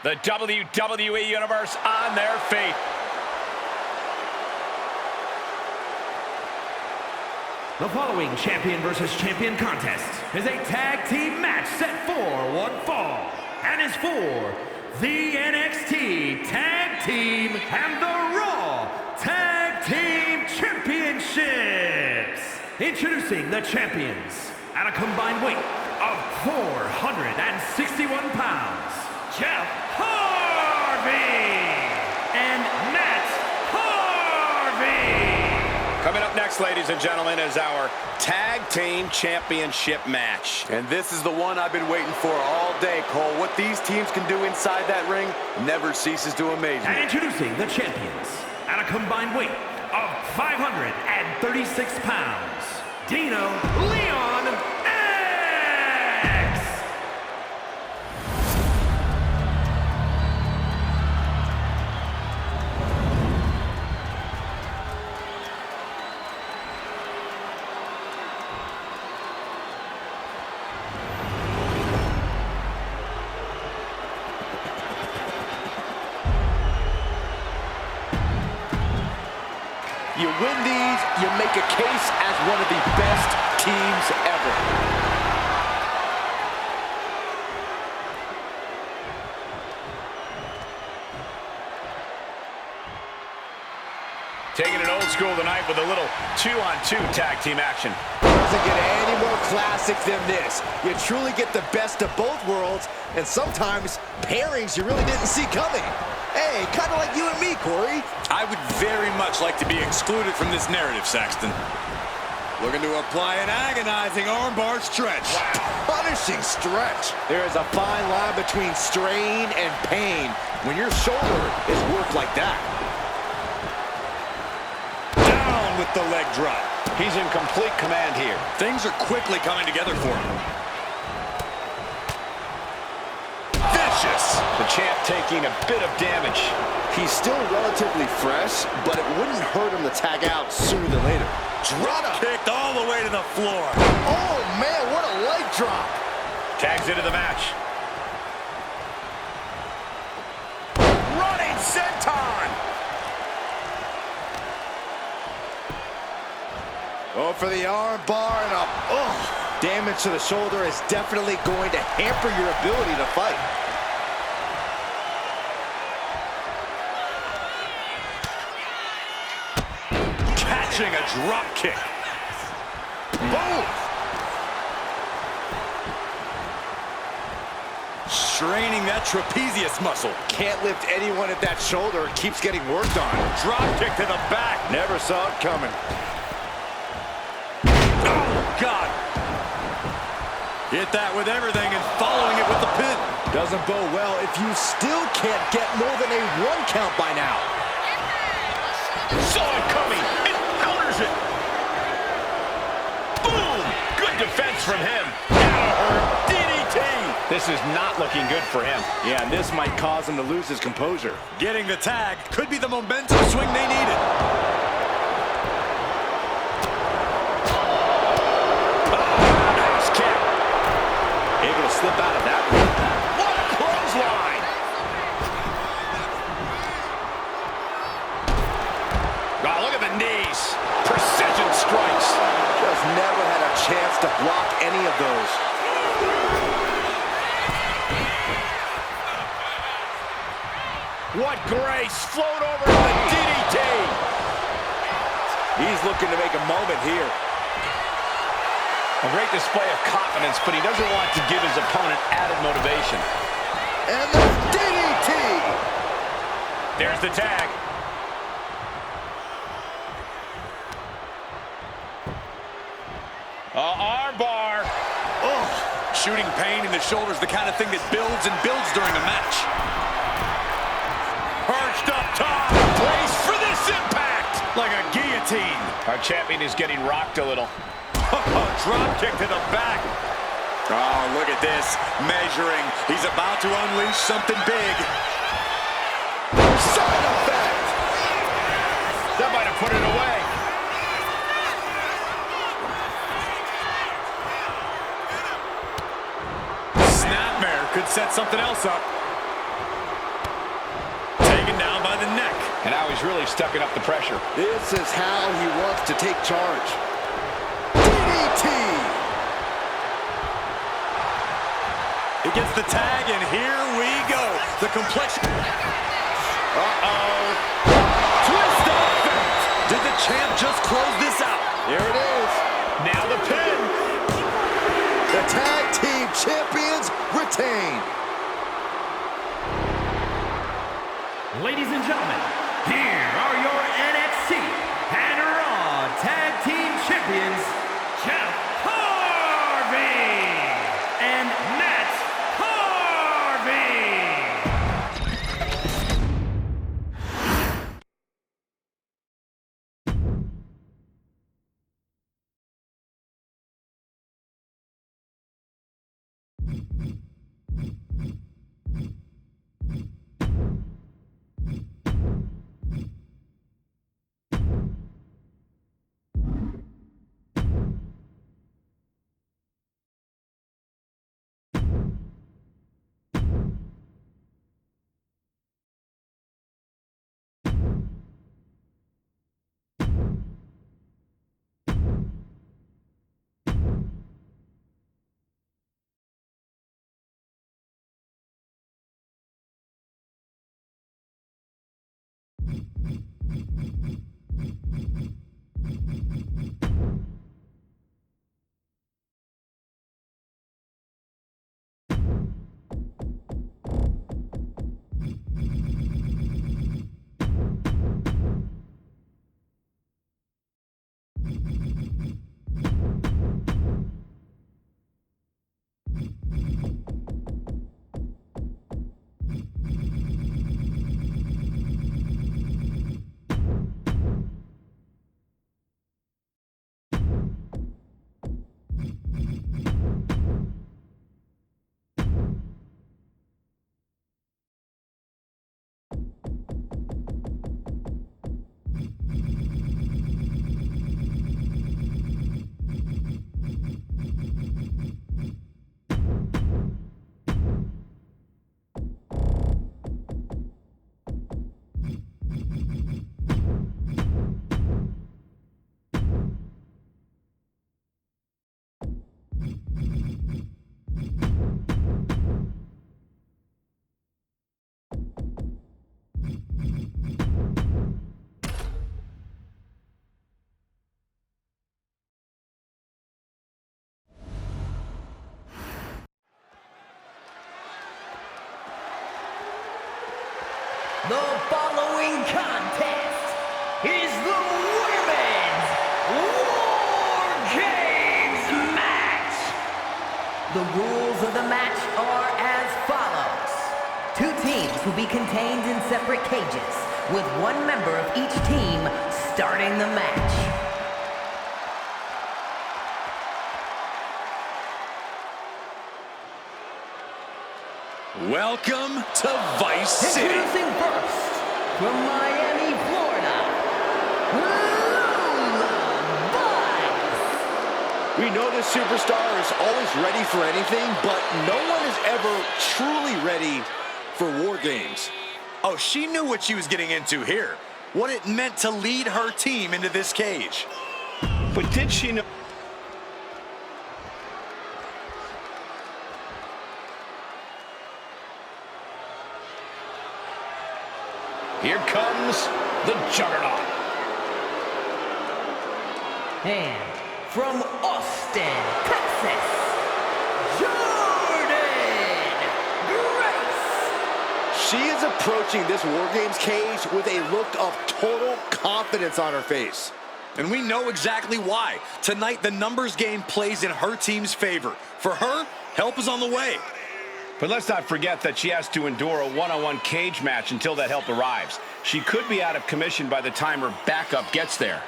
The WWE Universe on their feet. The following champion versus champion contest is a tag team match set for one fall and is for the NXT Tag Team and the Raw Tag Team Championships. Introducing the champions at a combined weight of 461 pounds, Jeff Hardy and Matt Hardy. Coming up next, ladies and gentlemen, is our Tag Team Championship match. And this is the one I've been waiting for all day, Cole. What these teams can do inside that ring never ceases to amaze me. And introducing the champions at a combined weight of 536 pounds, Dino Leon X. You win these, you make a case as one of the best teams ever. Taking it old school tonight with a little 2-on-2 tag team action. Doesn't get any more classic than this. You truly get the best of both worlds, and sometimes pairings you really didn't see coming. Hey, kind of like you and me, Corey. I would very much like to be excluded from this narrative, Saxton. Looking to apply an agonizing armbar stretch. Punishing stretch. There is a fine line between strain and pain when your shoulder is worked like that. Down with the leg drop. He's in complete command here. Things are quickly coming together for him. Vicious. The champ taking a bit of damage. He's still relatively fresh, but it wouldn't hurt him to tag out sooner than later. Drop kicked all the way to the floor. Oh, man, what a leg drop. Tags into the match. Running senton. Oh, for the arm bar and a damage to the shoulder is definitely going to hamper your ability to fight. Catching a drop kick. Boom! Straining that trapezius muscle. Can't lift anyone at that shoulder. It keeps getting worked on. Drop kick to the back. Never saw it coming. Oh, God. Hit that with everything and following it with the pin. Doesn't bode well if you still can't get more than a 1 count by now. Saw it coming. It counters it. Boom! Good defense from him. DDT. This is not looking good for him. Yeah, and this might cause him to lose his composure. Getting the tag could be the momentum swing they needed. Nice kick. Able to slip out of that one. What a clothesline. Oh, look at the knees. Precision strikes. Just never had a chance to block any of those. What grace. Float over to the DDT. He's looking to make a moment here. A great display of confidence, but he doesn't want to give his opponent added motivation. And the DDT! There's the tag. Arm bar. Oh, shooting pain in the shoulder is the kind of thing that builds and builds during a match. Perched up top. Brace for this impact. Like a guillotine. Our champion is getting rocked a little. Drop kick to the back. Oh, look at this. Measuring. He's about to unleash something big. Side effect! That might have put it away. Snapmare could set something else up. he's really stepping up the pressure. This is how he wants to take charge. DDT! He gets the tag, and here we go. The complexion. Twist of fate. Did the champ just close this out? Here it is. Now the pin. The tag team champions retain. Ladies and gentlemen, here are your NXT and Raw Tag Team Champions, Jeff Hardy and Matt Hardy. The following contest is the Women's War Games match. The rules of the match are as follows. 2 teams will be contained in separate cages, with 1 member of each team starting the match. Welcome to Vice City. Introducing first, from Miami, Florida, Lola Vice. We know this superstar is always ready for anything, but no one is ever truly ready for War Games. Oh, she knew what she was getting into here. What it meant to lead her team into this cage. But did she know? Here comes the Juggernaut. And from Austin, Texas, Jordynne Grace. She is approaching this War Games cage with a look of total confidence on her face. And we know exactly why. Tonight, the numbers game plays in her team's favor. For her, help is on the way. But let's not forget that she has to endure a one-on-one cage match until that help arrives. She could be out of commission by the time her backup gets there.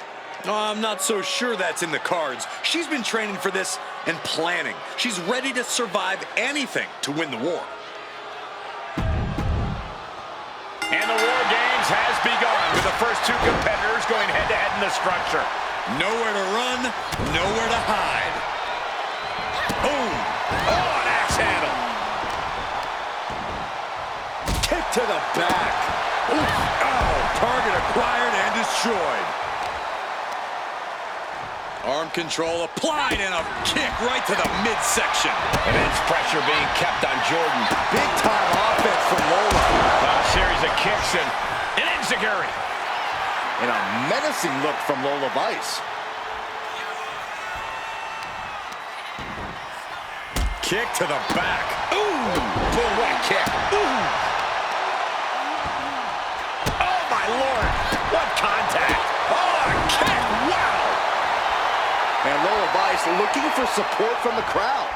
I'm not so sure that's in the cards. She's been training for this and planning. She's ready to survive anything to win the war. And the War Games has begun with the first 2 competitors going head-to-head in the structure. Nowhere to run, nowhere to hide. Boom! Oh, an axe handle. Kick to the back. Oof. Oh, Target acquired and destroyed. Arm control applied and a kick right to the midsection. Immense pressure being kept on Jordan. Big time offense from Lola. A series of kicks and an enziguri. And a menacing look from Lola Vice. Kick to the back. Ooh, boom, what a kick. Ooh. Oh, my Lord. What contact. Oh, a kick. Wow. And Lola Vice looking for support from the crowd.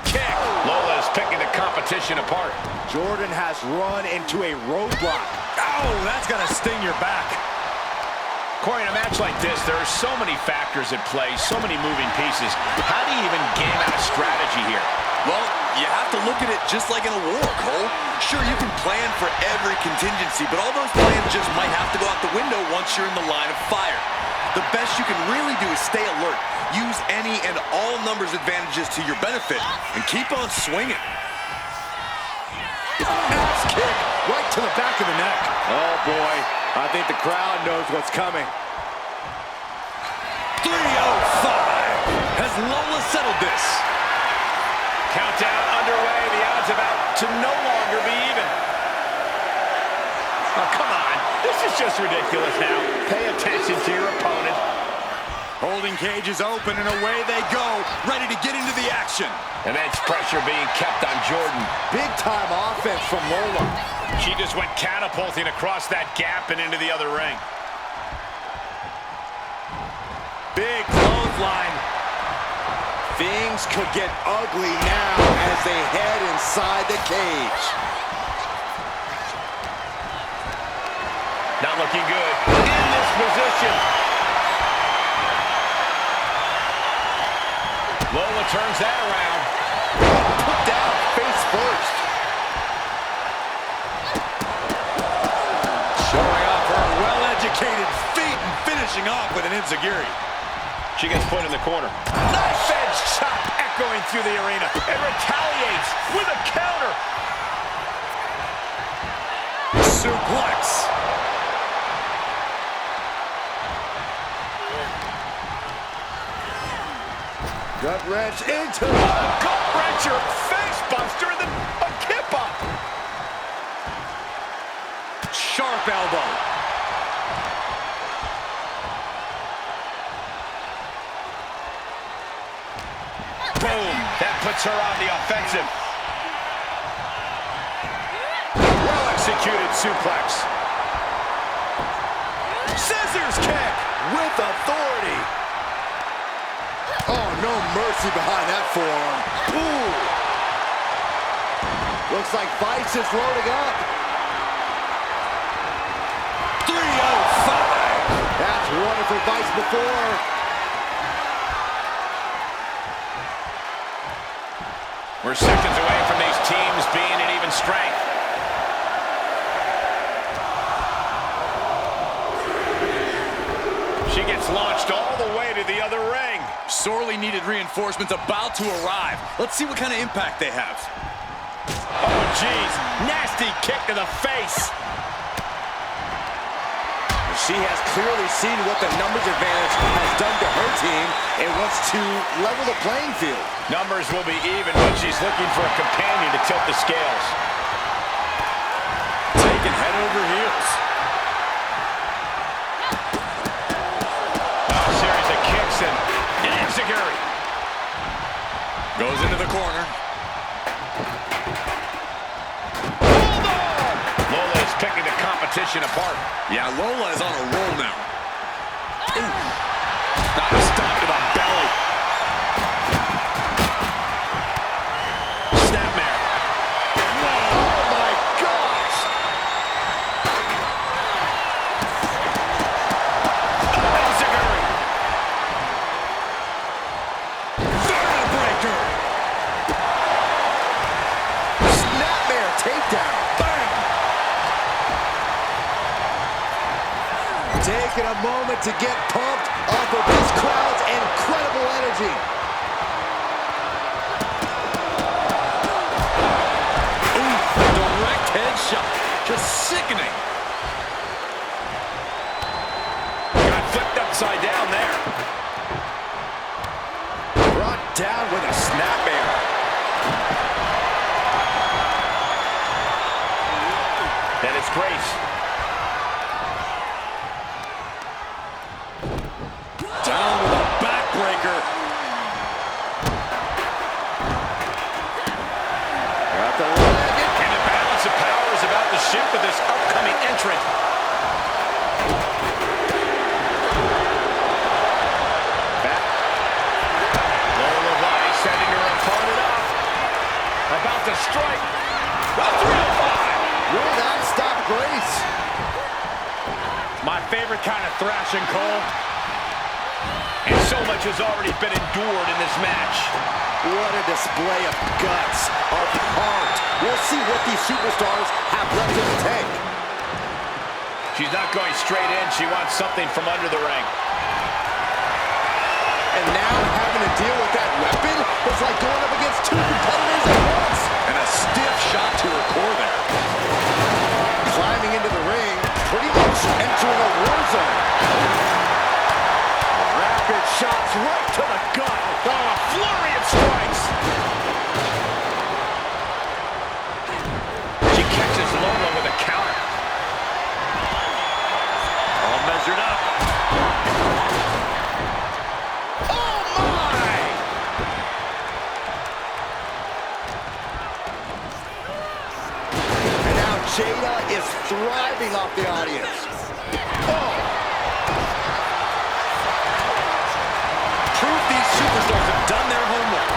Kick. Lola is picking the competition apart. Jordan has run into a roadblock. Oh, that's gonna sting your back. Corey, in a match like this, there are so many factors at play, so many moving pieces. How do you even game out a strategy here? Well, you have to look at it just like in a war, Cole. Sure, you can plan for every contingency, but all those plans just might have to go out the window once you're in the line of fire. The best you can really do is stay alert. Use any and all numbers advantages to your benefit, and keep on swinging. Axe kick right to the back of the neck. Oh, boy. I think the crowd knows what's coming. 305. Has Lola settled this? Countdown underway. The odds about to no longer be even. Oh, come on. This is just ridiculous now. Pay attention to your opponent. Holding cage is open, and away they go, ready to get into the action. Immense pressure being kept on Jordan. Big time offense from Lola. She just went catapulting across that gap and into the other ring. Big clothesline. Things could get ugly now as they head inside the cage. Not looking good. In this position. Lola turns that around. Put down face first. Showing off her well-educated feet and finishing off with an enziguri. She gets put in the corner. Knife edge chop echoing through the arena. And retaliates with a counter. Suplex. Gut wrench into Gut wrencher, face buster, and then a kip up. Sharp elbow. Boom. That puts her on the offensive. Well executed suplex. Scissors kick with authority. Oh, no mercy behind that forearm. Ooh. Looks like Vice is loading up. 305. That's wonderful Vice before. We're seconds away from these teams being at even strength. She gets launched all the way to the other ring. Sorely needed reinforcements about to arrive. Let's see what kind of impact they have. Oh, geez. Nasty kick to the face. She has clearly seen what the numbers advantage has done to her team and wants to level the playing field. Numbers will be even, but she's looking for a companion to tilt the scales. Taking head over heels. A series of kicks and an enziguri. Goes into the corner. Lola is picking the competition apart. Yeah, Lola is on a roll now. Ooh. Not a stop to the belly. Snapmare. Oh my gosh! Enziguri. Vertebreaker. Snapmare takedown. Bam. Taking a moment to get pumped off of this crowd's incredible energy. Ooh, direct headshot. Just sickening. Got flipped upside down there. Brought down with a snapmare. Then it's Grace. Down with a backbreaker. Got the leg. And the balance of power is about to shift with this upcoming entrant. Back. Lola Vice setting her opponent up. About to strike. A 305. Will not stop Grace. My favorite kind of thrashing, Cole. And so much has already been endured in this match. What a display of guts, of heart. We'll see what these superstars have left in the tank. She's not going straight in. She wants something from under the ring. And now having to deal with that weapon was like going up against two competitors at once. And a stiff shot to her core there. Climbing into the ring, pretty much entering a war zone. Rapid shots right to the gut. Oh, a flurry of strikes. She catches Lola with a counter. All measured up. Oh, my! And now Jada is thriving off the audience. Oh! Proof these superstars have done their homework.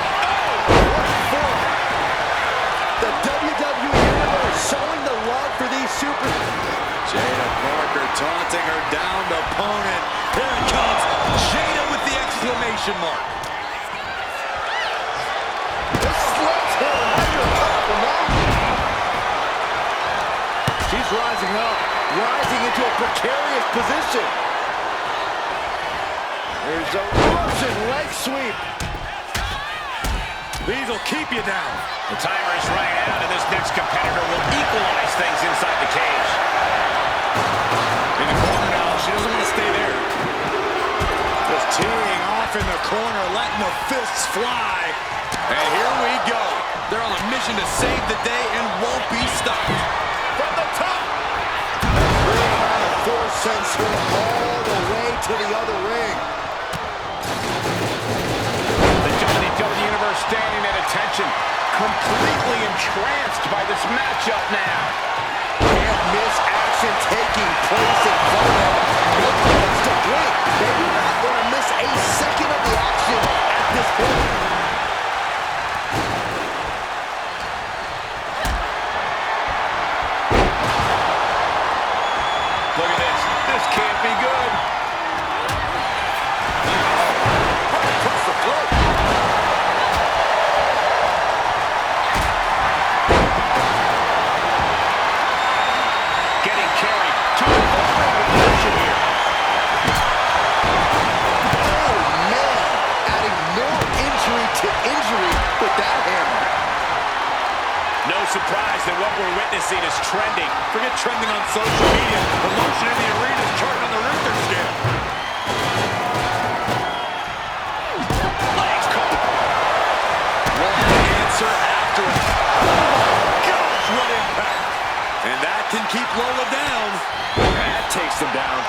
The WWE Universe showing the love for these superstars. Jada Parker taunting her downed opponent. Here it comes. Jada with the exclamation mark. This slips her under power now. She's rising up, rising into a precarious position. There's a Russian leg sweep. These will keep you down. The timer is running out, and this next competitor will equalize things inside the cage. In the corner now. She doesn't want to stay there. Just teeing off in the corner, letting the fists fly. And here we go. They're on a mission to save the day and won't be stopped. From the top. Great amount of force sends her all the way to the other ring. The WWE Universe standing at attention, completely entranced by this matchup now. Can't miss action taking place in front of them. No place to blink. They do not want to miss a second of the action at this point. Look at this. This can't be good. Across the throat. Getting carried to a vulnerable position here. Oh, man. Adding more injury to injury with that hammer. No surprise that what we're witnessing is trending. Forget trending on social media. The motion in the arena is charted on the Richter scale. Legs caught. One answer after it. Gosh, what impact. And that can keep Lola down. That takes them down.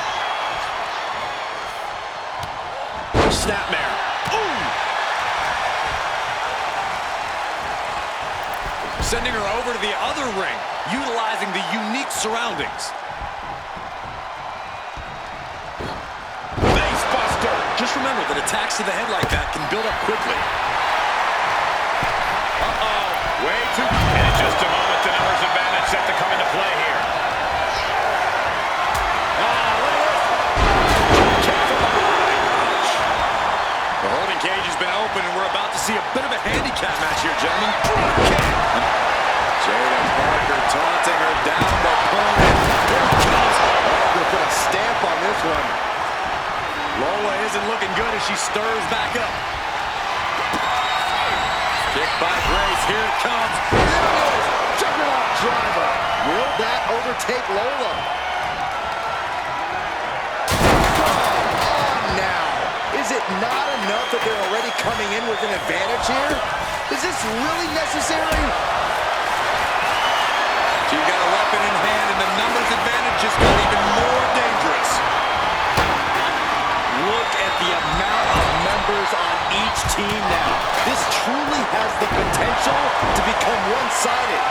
Snapmare. Ooh! Sending her over to the other ring, utilizing the unique surroundings. Face buster. Just remember that attacks to the head like that can build up quickly. Uh-oh. Way too... And in just a moment, the numbers advantage set to come into play here. The holding cage has been open, and we're about to see a bit of a handicap match here, gentlemen. Jada Parker taunting her down the opponent. Here it comes. Gonna put a stamp on this one. isn't looking good as she stirs back up. Kick by Grace. Here it comes. There it is. Juggernaut driver. Will that overtake Lola? Come on now. Is it not enough that they're already coming in with an advantage here? Is this really necessary? She's got a weapon in hand, and the numbers advantage just got even more dangerous. Look at the amount of members on each team now. This truly has the potential to become one-sided.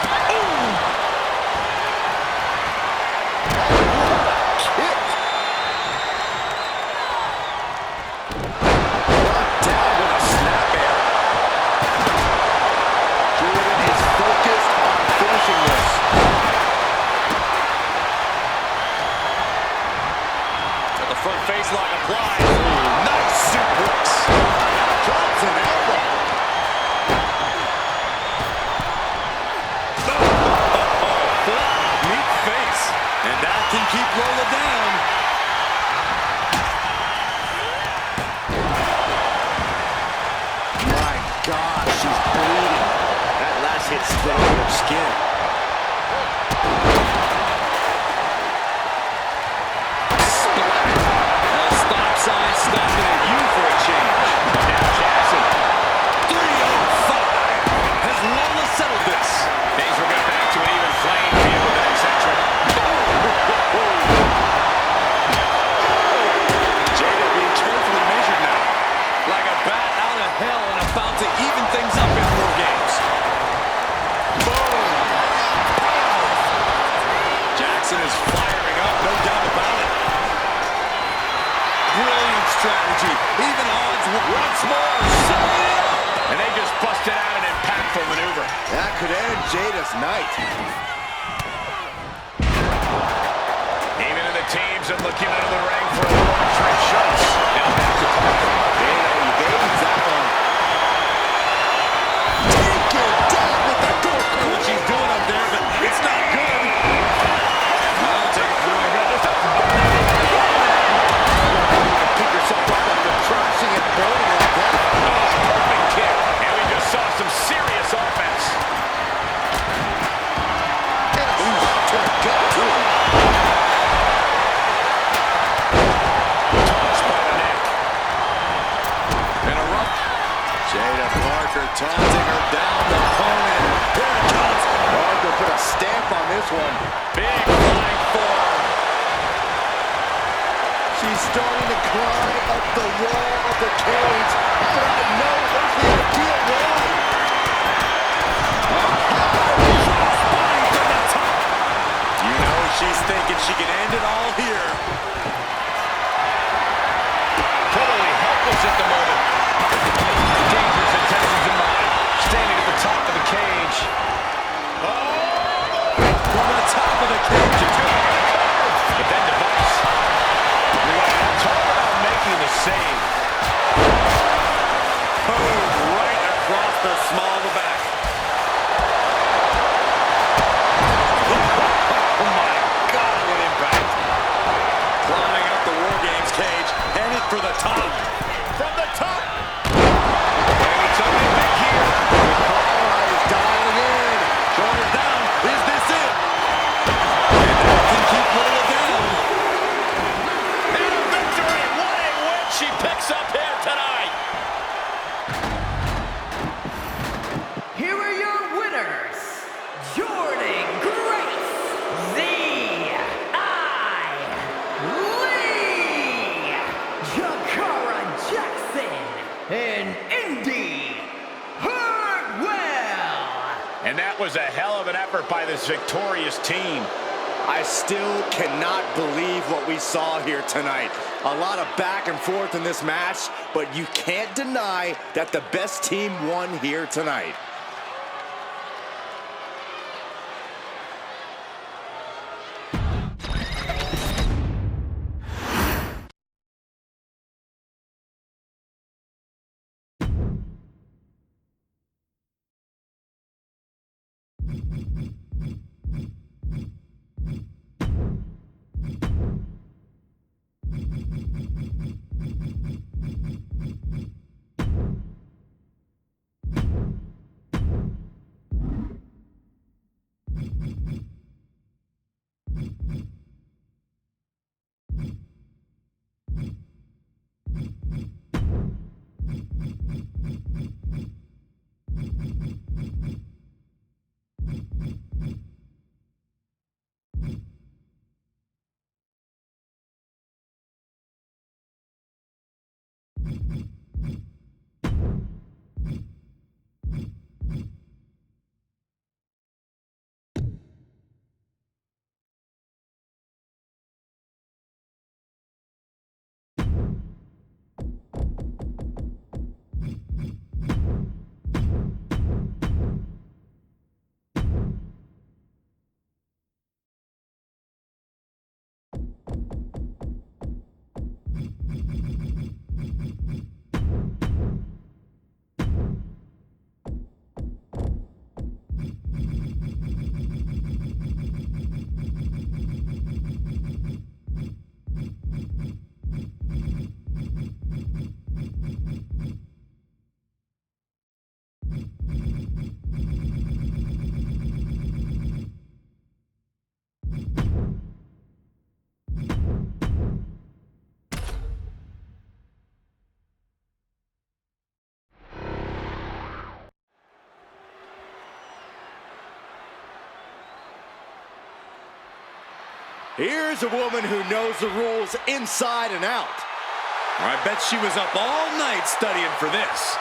Oh! What a kick! Brought down with a snap air. Jordan is focused on finishing this. The front face lock applied. Nice suplex. Drops an elbow. Meat face. And that can keep Lola down. My God, she's bleeding. That last hit split over her skin. Stop sign stopping at you for a change. Now Jackson. 305. Has Lola settled this? Things will get back to an even playing field with the next entrant. Jada being carefully measured now. Like a bat out of hell and about to even things up in War Games. Boom. Jackson is firing up, no doubt about it. Brilliant strategy. Even odds once more. And they just busted out an impactful maneuver. That could end Jada's night. Even in the teams are looking into the ring for a little Trent Schultz. Now back to Parker. Jada evades that one. Take it down with the door. What she's doing up there, but it's not good. I'll take it through and go. Pick yourself up after crashing and burning like that. Perfect kick. And we just saw some serious offense. And a shot to the gut, too. Tossed by the neck. And a rough. Jada Parker taunting her down the opponent. Here it comes. Parker put a stamp on this one. Big flying forearm. She's starting to climb up the wall of the cage, but I have no earthly idea why. You know she's thinking she can end it all here. Totally helpless at the moment. Dangerous intentions in mind. Standing at the top of the cage. From the top of the cage. But then Device. Talk about making the save. Boom, right across the small of the back. Oh my God, what impact. Climbing up the War Games cage, headed for the top. From the top. Maybe something big here. Oh, he's dialing in. Shoulders down. Is this it? And that can keep Lola down. And a victory. What a win she picks up here tonight. Here are your winners, Jordan Grace, Lee, Jakara Jackson, and Indy Hartwell. And that was a hell of an effort by this victorious team. I still cannot believe what we saw here tonight. A lot of back and forth in this match, but you can't deny that the best team won here tonight. Here's a woman who knows the rules inside and out. I bet she was up all night studying for this.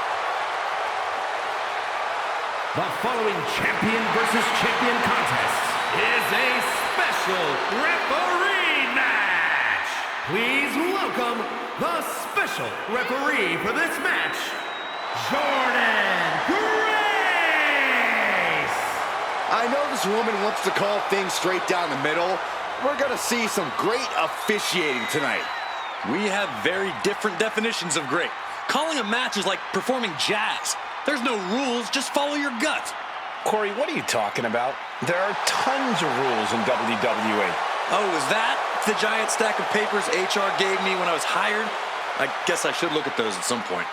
The following champion versus champion contest is a special referee match. Please welcome the special referee for this match, Jordynne Grace. I know this woman wants to call things straight down the middle. We're going to see some great officiating tonight. We have very different definitions of great. Calling a match is like performing jazz. There's no rules, just follow your gut. Corey, what are you talking about? There are tons of rules in WWE. Oh, is that the giant stack of papers HR gave me when I was hired? I guess I should look at those at some point.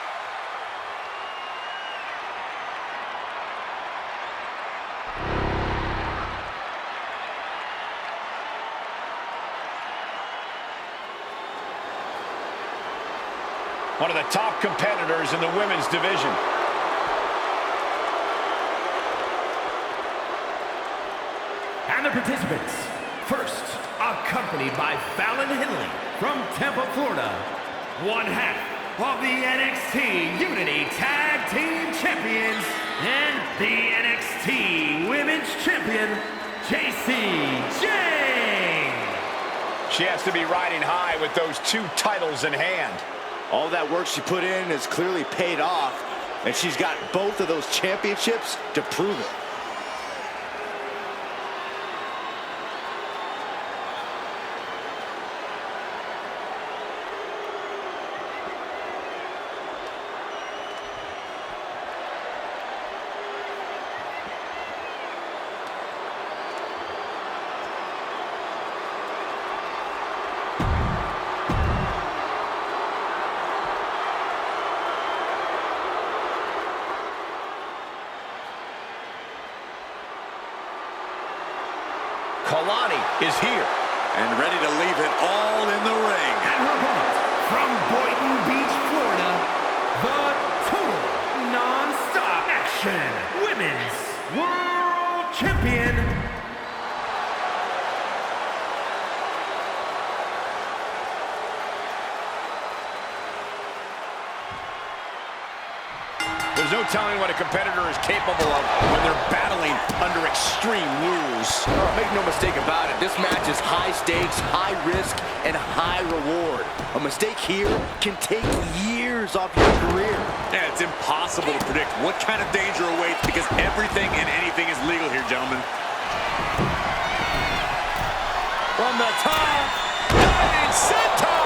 One of the top competitors in the women's division. And the participants, first, accompanied by Fallon Henley from Tampa, Florida, one half of the NXT Unity Tag Team Champions and the NXT Women's Champion, Jacy Jayne. She has to be riding high with those two titles in hand. All that work she put in has clearly paid off, and she's got both of those championships to prove it. Kalani is here. And ready to leave it all in the ring. And her opponent, from Boynton Beach, Florida, the Total Non-Stop Action Women's World Champion, There's no telling what a competitor is capable of when they're battling under extreme rules. Oh, make no mistake about it, this match is high stakes, high risk, and high reward. A mistake here can take years off your career. Yeah, it's impossible to predict what kind of danger awaits because everything and anything is legal here, gentlemen. From the top, diving senton!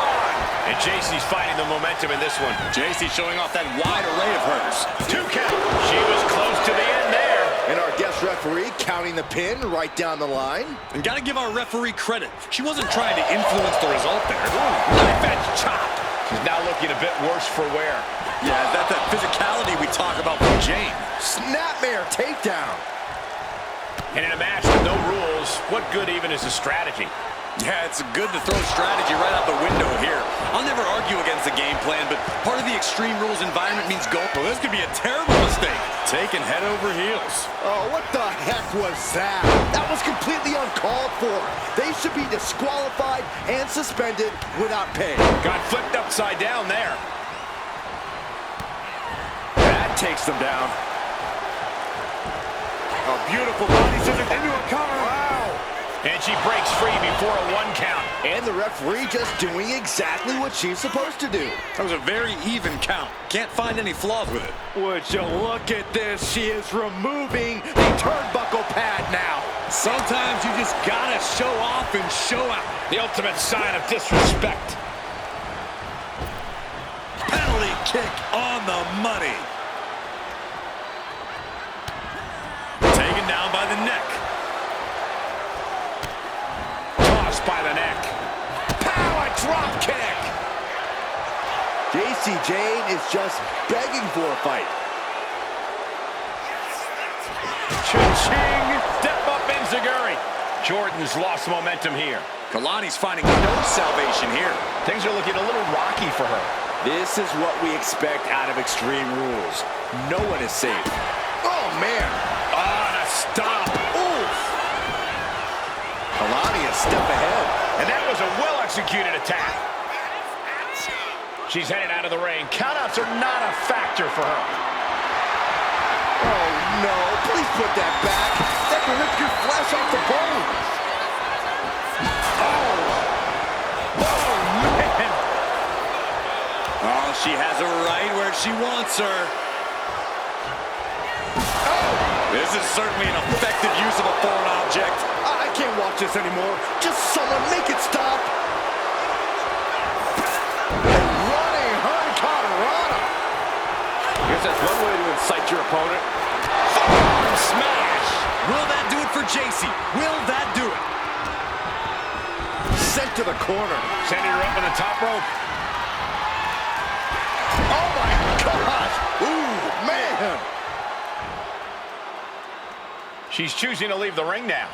And Jacy's finding the momentum in this one. Jacy showing off that wide array of hers. 2 count. She was close to the end there. And our guest referee counting the pin right down the line. And gotta give our referee credit. She wasn't trying to influence the result there. Knife edge chop. She's now looking a bit worse for wear. Yeah, that's that physicality we talk about from Jayne. Snapmare takedown. And in a match with no rules, what good even is a strategy? Yeah, it's good to throw strategy right out the window here. I'll never argue against the game plan, but part of the Extreme Rules environment means go. Well, this could be a terrible mistake. Taken head over heels. Oh, what the heck was that? That was completely uncalled for. They should be disqualified and suspended without pay. Got flipped upside down there. That takes them down. A beautiful body scissors into a cover. Wow. And she breaks free before a 1 count. And the referee just doing exactly what she's supposed to do. That was a very even count. Can't find any flaws with it. Would you look at this? She is removing the turnbuckle pad now. Sometimes you just gotta show off and show out. The ultimate sign of disrespect. Penalty kick on the money. Taken down by the neck. Tossed by the neck. Power drop kick. Jacy Jayne is just begging for a fight. Cha-ching! Step up Enziguri. Jordan's lost momentum here. Kalani's finding no salvation here. Things are looking a little rocky for her. This is what we expect out of Extreme Rules. No one is safe. Oh, man. On a stomp. Oof. Kalani a step ahead. And that was a well-executed attack. She's headed out of the ring. Countouts are not a factor for her. Oh, no. Please put that back. That can rip your flesh off the bone. Oh, she has her right where she wants her. Oh. This is certainly an effective use of a foreign object. I can't watch this anymore. Just someone make it stop. Running Hurricanrana. Guess that's one way to incite your opponent. Forearm smash. Will that do it for Jacy? Will that do it? Sent to the corner. Sending her up in the top rope. Oh, my gosh. Ooh, man. She's choosing to leave the ring now.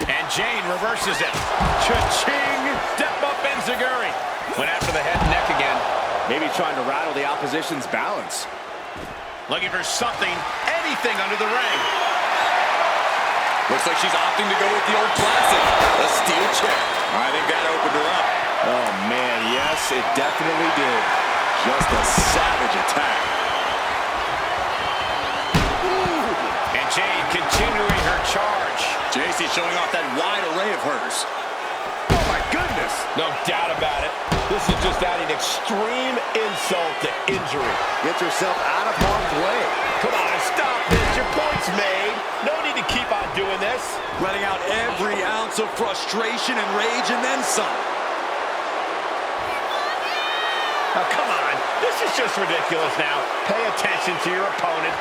And Jayne reverses it. Cha-ching! Step up Enziguri. Went after the head and neck again. Maybe trying to rattle the opposition's balance. Looking for something, anything under the ring. Looks like she's opting to go with the old classic, a steel chair. I think that opened her up. Oh, man, yes, it definitely did. Just a savage attack. And Jayne continuing her charge. Jacy showing off that wide array of hers. Oh, my goodness. No doubt about it. This is just adding extreme insult to injury. Gets herself out of harm's way. Come on, stop this. Your point's made. No need to keep on doing this. Letting out every ounce of frustration and rage and then some. Now, come on. This is just ridiculous now. Pay attention to your opponent.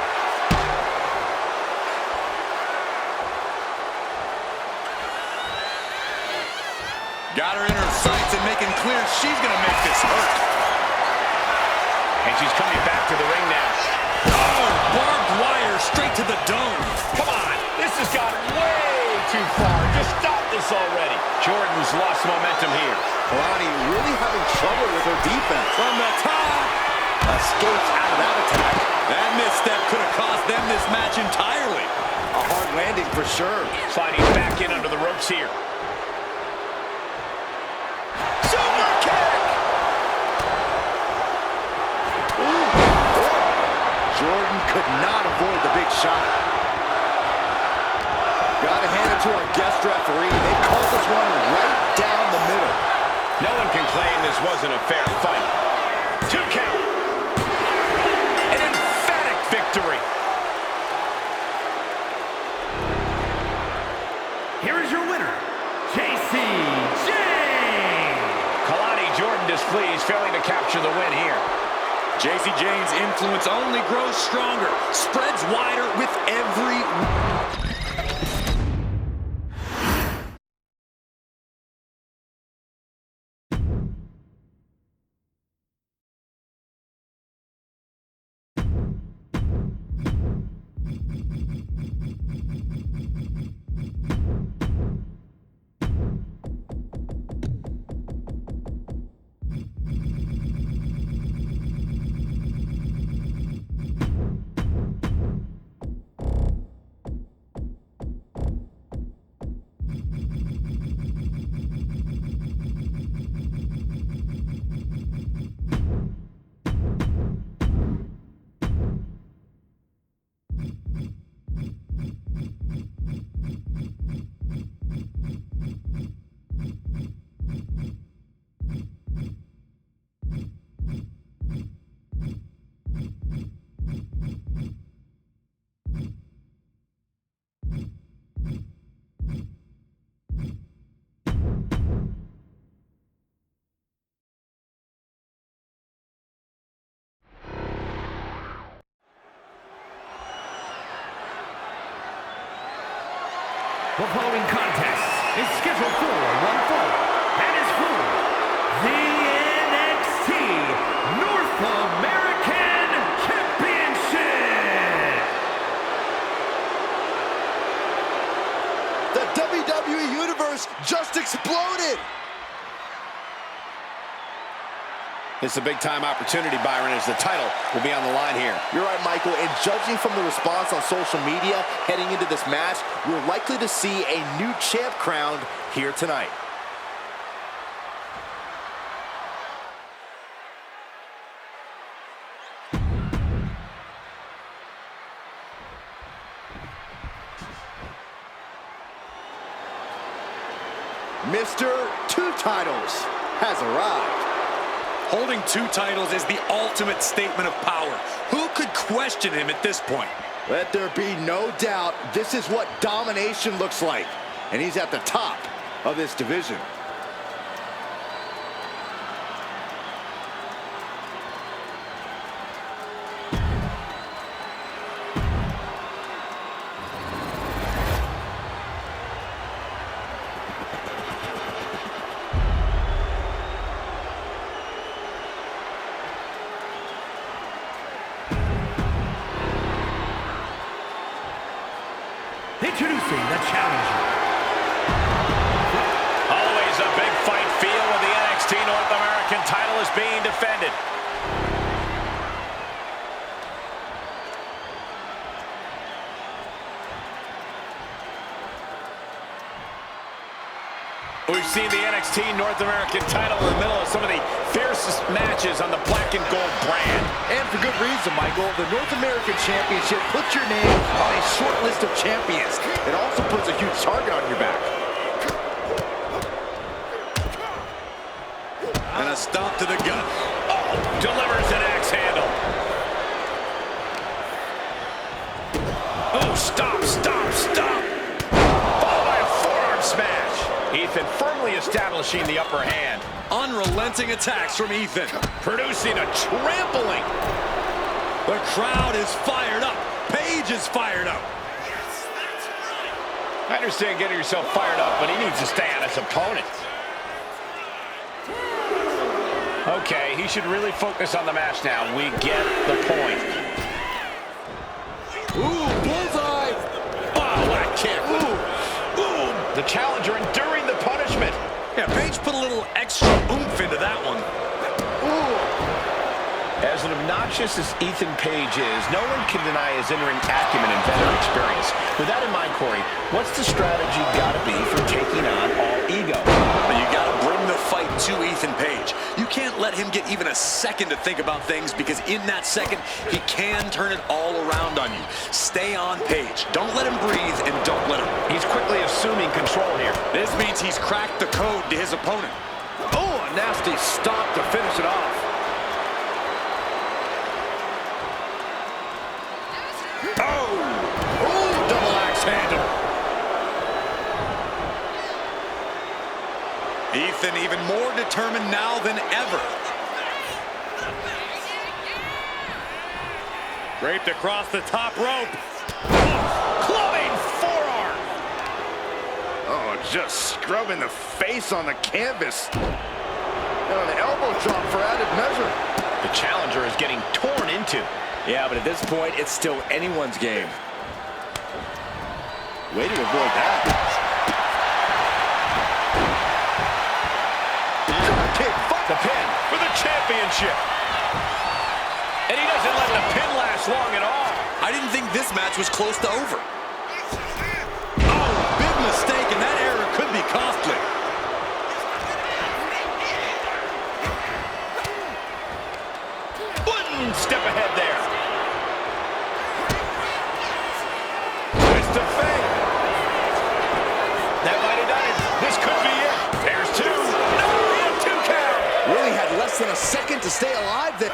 Got her in her sights and making clear she's going to make this hurt. And she's coming back to the ring now. Oh, barbed wire straight to the dome. Come on. This has gone way too far. Just stop this already. Jordan's lost momentum here. Kalani really having trouble with her defense. From the top. Escapes out of that attack. That misstep could have cost them this match entirely. A hard landing for sure. Sliding back in under the ropes here. Super kick! Ooh. Jordan could not avoid the big shot. Gotta hand it to our guest referee. They called this one right down the middle. No one can claim this wasn't a fair fight. 2 count. An emphatic victory. Here is your winner, Jacy Jayne. Kalani Jordan displeased, failing to capture the win here. Jacy Jayne's influence only grows stronger, spreads wider with every... The following contest is scheduled for one fall and is for the NXT North American Championship. The WWE Universe just exploded. It's a big-time opportunity, Byron, as the title will be on the line here. You're right, Michael, and judging from the response on social media heading into this match, we're likely to see a new champ crowned here tonight. Mr. Two Titles has arrived. Holding 2 titles is the ultimate statement of power. Who could question him at this point? Let there be no doubt, this is what domination looks like. And he's at the top of this division. Introducing the challenger. Always a big fight feel when the NXT North American title is being defended. We've seen the NXT North American title in the middle of some of the fiercest matches on the black and gold brand. And for good reason, Michael. The North American Championship puts your name on a short list of champions. It also puts a huge target on your back. And a stomp to the gut. Oh, delivers an axe handle. Oh, stop, stop, stop. Followed by a forearm smash. Ethan firmly establishing the upper hand. Unrelenting attacks from Ethan. Producing a trampling. The crowd is fired up. Paige is fired up. I understand getting yourself fired up, but he needs to stay on his opponent. Okay, he should really focus on the match now. We get the point. Ooh, bullseye! Oh, what a kick. Ooh, ooh. The challenger enduring the punishment. Yeah, Paige put a little extra oomph into that one. As an obnoxious as Ethan Page is, no one can deny his in-ring acumen and veteran experience. With that in mind, Corey, what's the strategy got to be for taking on all ego? You got to bring the fight to Ethan Page. You can't let him get even a second to think about things, because in that second, he can turn it all around on you. Stay on Page. Don't let him breathe, and don't let him. He's quickly assuming control here. This means he's cracked the code to his opponent. Oh, a nasty stop to finish it off. Oh, double axe handle. Ethan even more determined now than ever. Draped across the top rope. Clubbing forearm. Oh, just scrubbing the face on the canvas. And an elbow drop for added measure. The challenger is getting torn into. Yeah, but at this point, it's still anyone's game. Way to avoid that. Kick, the pin for the championship. And he doesn't let the pin last long at all. I didn't think this match was close to over. Oh, big mistake, and that error could be costly. One step ahead there. Twist of fate. That might have done it. This could be it. There's two. No, 2 count. Really had less than a second to stay alive there.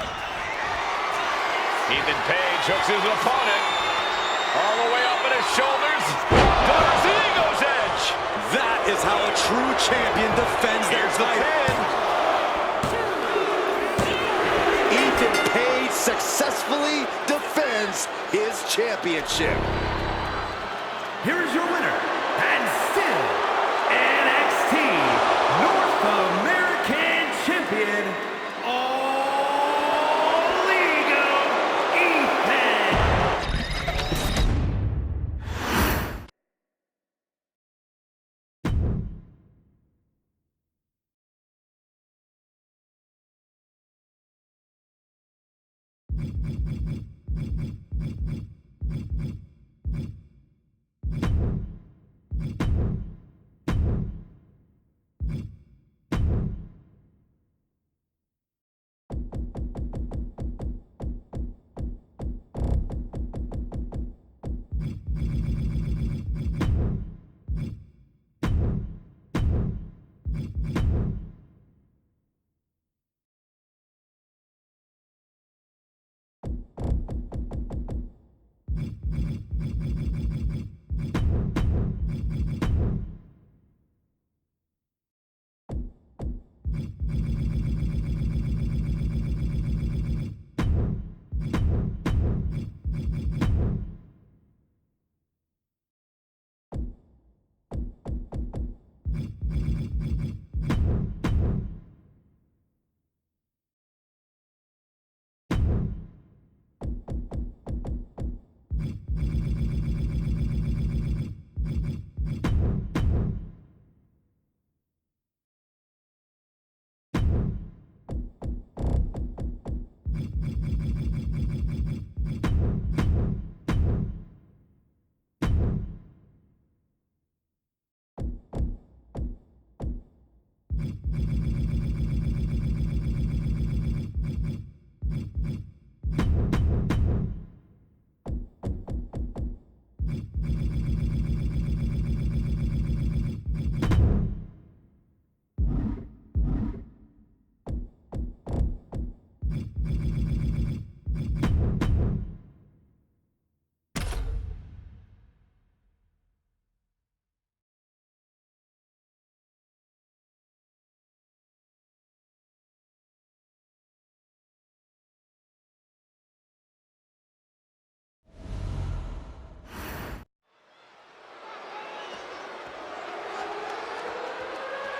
Ethan Page hooks his opponent. All the way up at his shoulders. Delivers the Eagle's Edge. That is how a true champion defends their Here's the title. pin. Ethan Page successfully defends his championship. Here is your winner, and still NXT North American Champion, All Ego, Ethan.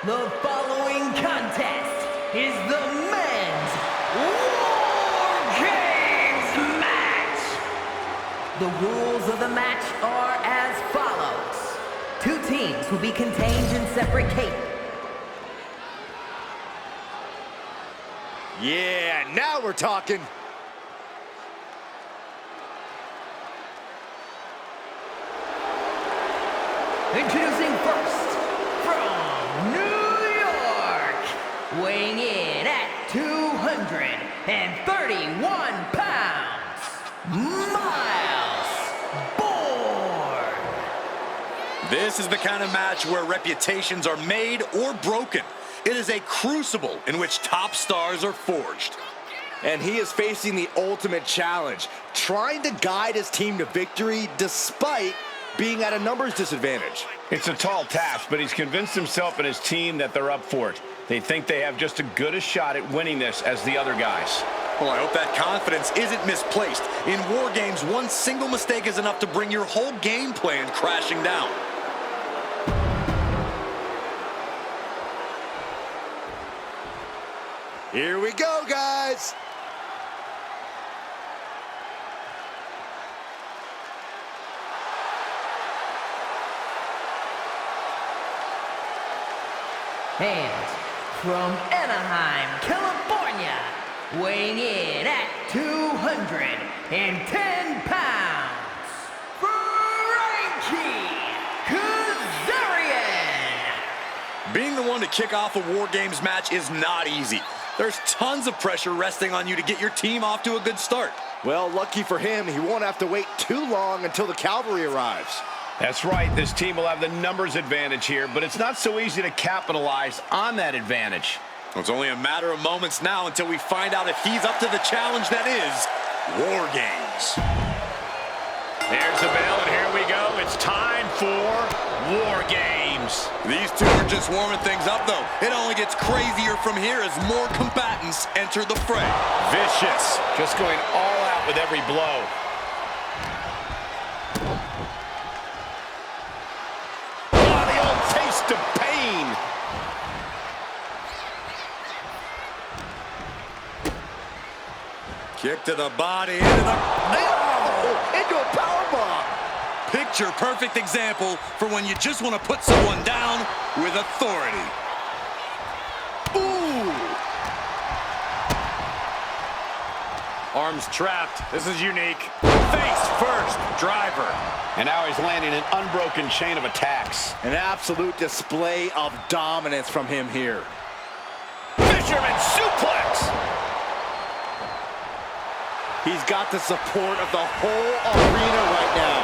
The following contest is the men's War Games match. The rules of the match are as follows. 2 teams will be contained in separate cages. Yeah, now we're talking. Introducing first, from New York, weighing in at 231 pounds, Miles Bourne. This is the kind of match where reputations are made or broken. It is a crucible in which top stars are forged. And he is facing the ultimate challenge, trying to guide his team to victory despite being at a numbers disadvantage. It's a tall task, but he's convinced himself and his team that they're up for it. They think they have just as good a shot at winning this as the other guys. Well, I hope that confidence isn't misplaced. In War Games, one single mistake is enough to bring your whole game plan crashing down. Here we go, guys. hands, from Anaheim, California, weighing in at 210 pounds, Frankie Kazarian. Being the one to kick off a War Games match is not easy. There's tons of pressure resting on you to get your team off to a good start. Well, lucky for him, he won't have to wait too long until the cavalry arrives. That's right. This team will have the numbers advantage here, but it's not so easy to capitalize on that advantage. It's only a matter of moments now until we find out if he's up to the challenge that is War Games. There's the bell, and here we go. It's time for War Games. These two are just warming things up, though. It only gets crazier from here as more combatants enter the fray. Vicious. Just going all out with every blow. Oh, the old taste of pain. Kick to the body, into the... Into a powerbomb. Picture-perfect example for when you just want to put someone down with authority. Ooh. Arms trapped. This is unique. Face first, driver. And now he's landing an unbroken chain of attacks. An absolute display of dominance from him here. Fisherman suplex. He's got the support of the whole arena right now.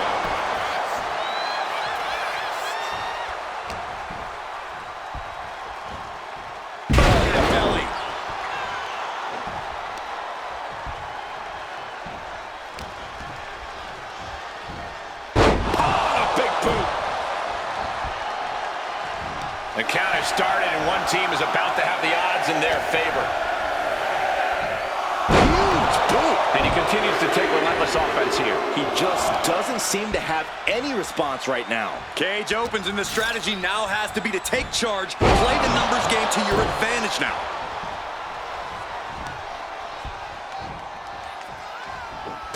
Belly to belly. Oh, a big boot. The count has started, and one team is about to have the odds in their favor. And he continues to take relentless offense here. He just doesn't seem to have any response right now. Cage opens, and the strategy now has to be to take charge, play the numbers game to your advantage now.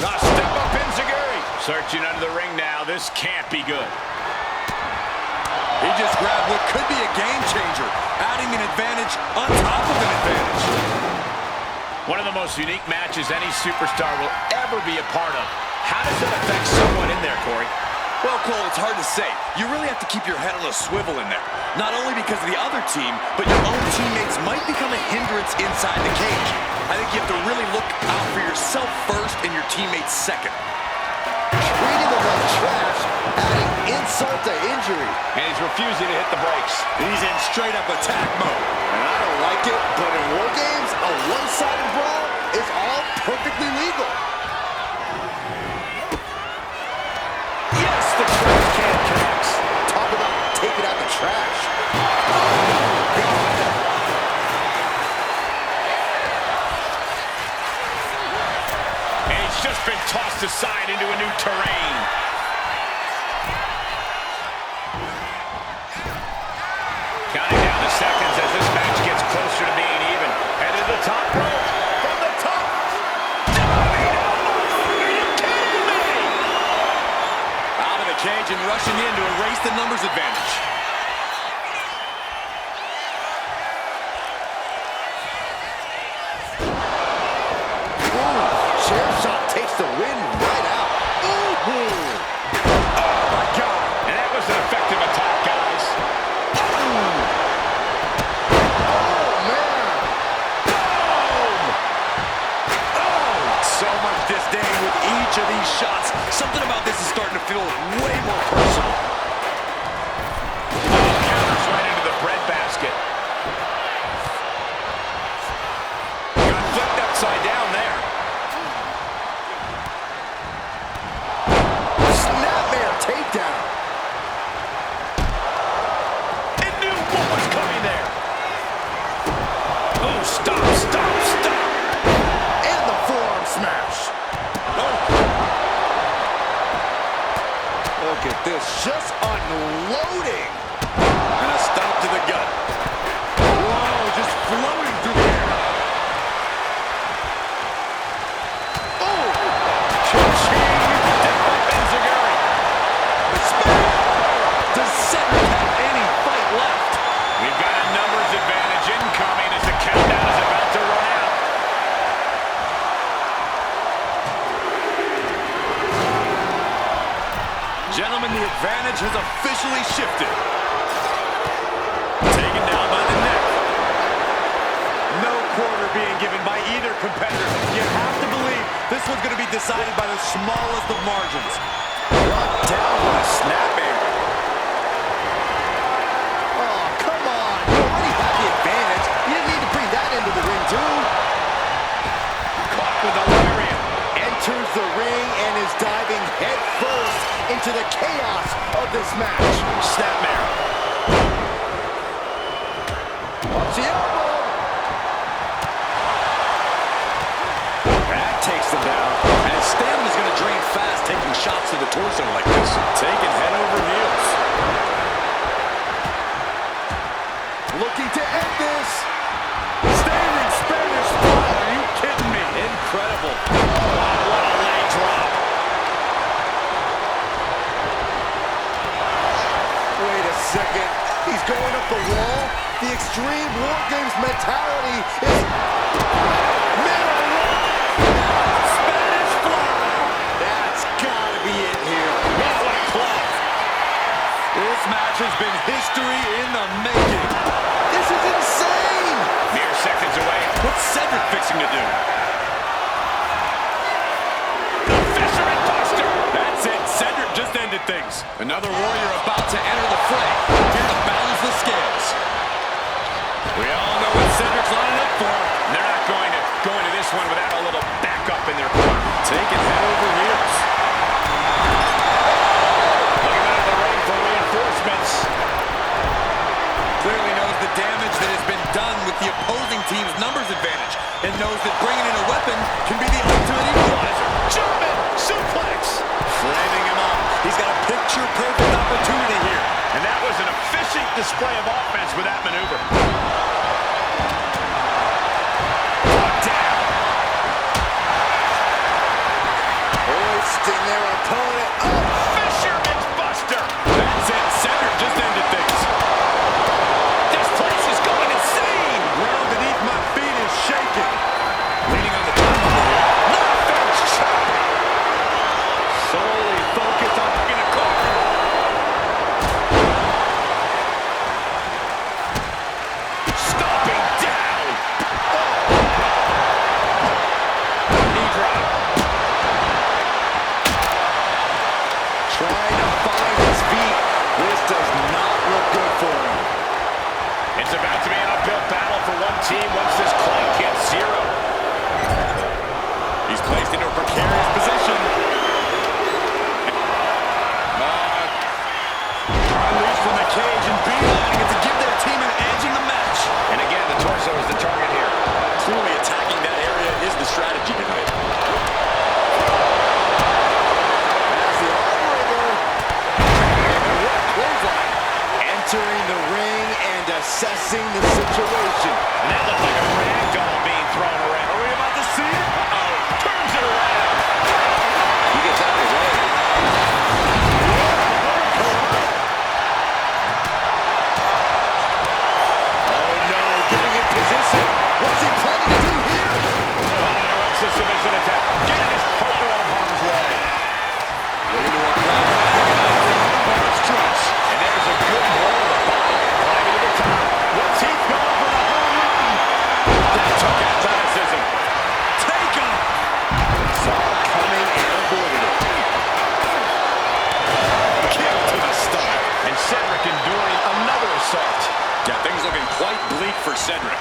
A step up Enziguri. Searching under the ring now. This can't be good. He just grabbed what could be a game changer, adding an advantage on top of an advantage. One of the most unique matches any superstar will ever be a part of. How does that affect someone in there, Corey? Well, Cole, it's hard to say. You really have to keep your head on a swivel in there. Not only because of the other team, but your own teammates might become a hindrance inside the cage. I think you have to really look out for yourself first and your teammates second. Treating him like trash, adding insult to injury. And he's refusing to hit the brakes. He's in straight-up attack mode. And I don't like it, but in War Games, a one-sided brawl is all perfectly legal. Yes, the trash can connects. Talk about taking out the trash. And he's just been tossed aside into a new terrain. Counting down the seconds as this match gets closer to being even. Headed to the top rope. From the top. Diving elbow. Are you kidding me? Out of the cage and rushing in to erase the numbers advantage. Chair shot takes the wind right out. Ooh. Oh, my God. And that was an effective attack, guys. So much disdain with each of these shots. Something about this is starting to feel way more personal. Counters right into the breadbasket. Got flipped upside down there. Snapmare takedown. It knew what was coming there. Oh, stop, stop, stop. And the forearm smash. Look at this, just unloading. And a stomp to the gut. Whoa, just floating through the air. Oh, Cha-ching. Step up Enziguri. The spear. Does Cedric have any fight left? We've got a numbers advantage has officially shifted. Taken down by the neck. No quarter being given by either competitor. You have to believe this one's going to be decided by the smallest of margins. Brought down with a snapmare. Oh, come on. You already had the advantage. You didn't need to bring that into the ring, too. Caught with a lariat. Enters the ring and is diving head first into the chaos of this match. Snapmare. Watch the elbow. That takes them down. And his stamina's going to drain fast, taking shots to the torso like this. Taking head over heels. Looking to end this. Standing Spanish fly. Are you kidding me? Incredible. Wow, what a leg drop. Wait a second. He's going up the wall. The Extreme War Games mentality is... Spanish fly. That's gotta be it here. Wow, what a club. This match has been history in the making. This is insane. Mere seconds away. What's Cedric fixing to do? The Fisherman Buster. That's it. Cedric just ended things. Another warrior about to enter the fray. Here to balance the scales. We all know what Cedric's lining up for. They're not going to go into this one without a little backup in their corner. Taking head over heels. Looking out of the ring for reinforcements. Clearly knows the damage that has been done with the opposing team's numbers advantage, and knows that bringing in a weapon can be the ultimate equalizer. German suplex. Framing him up. He's got a picture-perfect opportunity here. And that was an efficient display of offense with that maneuver. Brought down. Hoisting their opponent up. Fisherman's Buster. That's it. Cedric just ended things. This place is going insane. Ground beneath my feet is shaking. Leaning on the top of the head. Northwich chop. Solely focused on getting a card. Stomping down. Knee drop. Trying to find his feet. This does not look good for him. It's about to be an uphill battle for one team once this clock hits zero. He's placed into a precarious position. Unleashed from the cage and beelining it to give their team an edge in the match. And again, the torso is the target here. Clearly attacking that area is the strategy tonight. As the arm-wringer. And what a clothesline. Entering the ring and assessing the situation. And that looked like a rag doll being thrown around. Are we about to see it? Uh-oh. Turns it around. He gets out of the way. Oh no, getting in position. What's he planning to do here? It's a submission attack. Getting his partner out of harm's way. Looking to apply stretch. And there's a good blow to the body. Climbing to the top. What's he going for the home run? That took athleticism. Take him! Saw it coming and avoided it. Kick to the stomach. And Cedric enduring another assault. Yeah, things looking quite bleak for Cedric.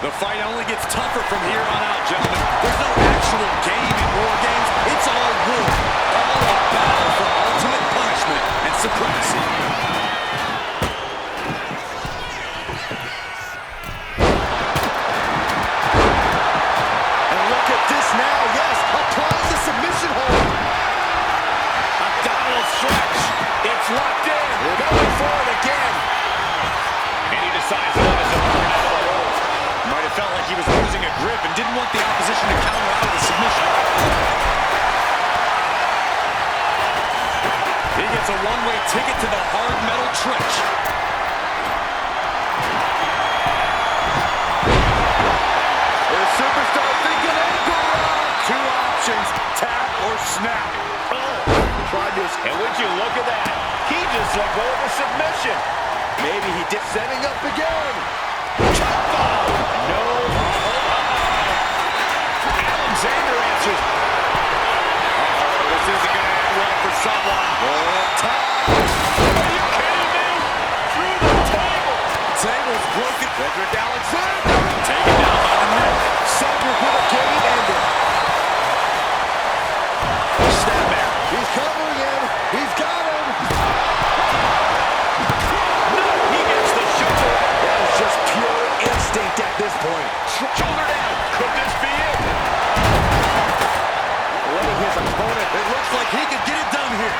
The fight only gets tougher from here on out, gentlemen. There's no actual game in War Games. It's all war. All a battle for ultimate punishment and supremacy. And look at this now, yes, applying the submission hold. Abdominal stretch. It's locked in. We're going for it again. And he decides to let his opponent out of the hold. Might have felt like he was losing a grip and didn't want the opposition to counter out of the submission. He gets a one-way ticket to the hard metal trench. The superstar thinking ankle lock. Two options, tap or snap. And would you look at that? He just let go of the submission. Maybe he did, setting up again. No. Alexander answers. This isn't going to end well for someone. Are you kidding me? Through the table. Table's broken. Cedric Alexander. Taken down by the neck. Cedric with a game ender. Snapmare. He's covering him. He's got him. No, he gets the shoulder. That is just pure instinct at this point. Shoulder down. Could this be it? Letting his opponent. It looks like he could get it done here.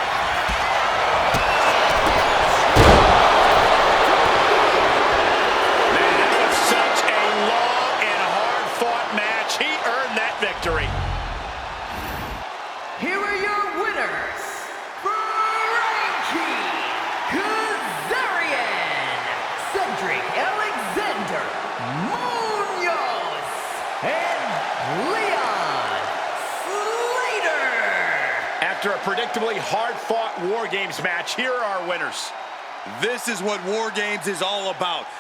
Man, that was such a long and hard-fought match. He earned that victory. Here are your winners, Frankie Kazarian, Cedric Alexander, Munoz, and Leon Slater. After a predictably hard-fought War Games match, here are our winners. This is what War Games is all about.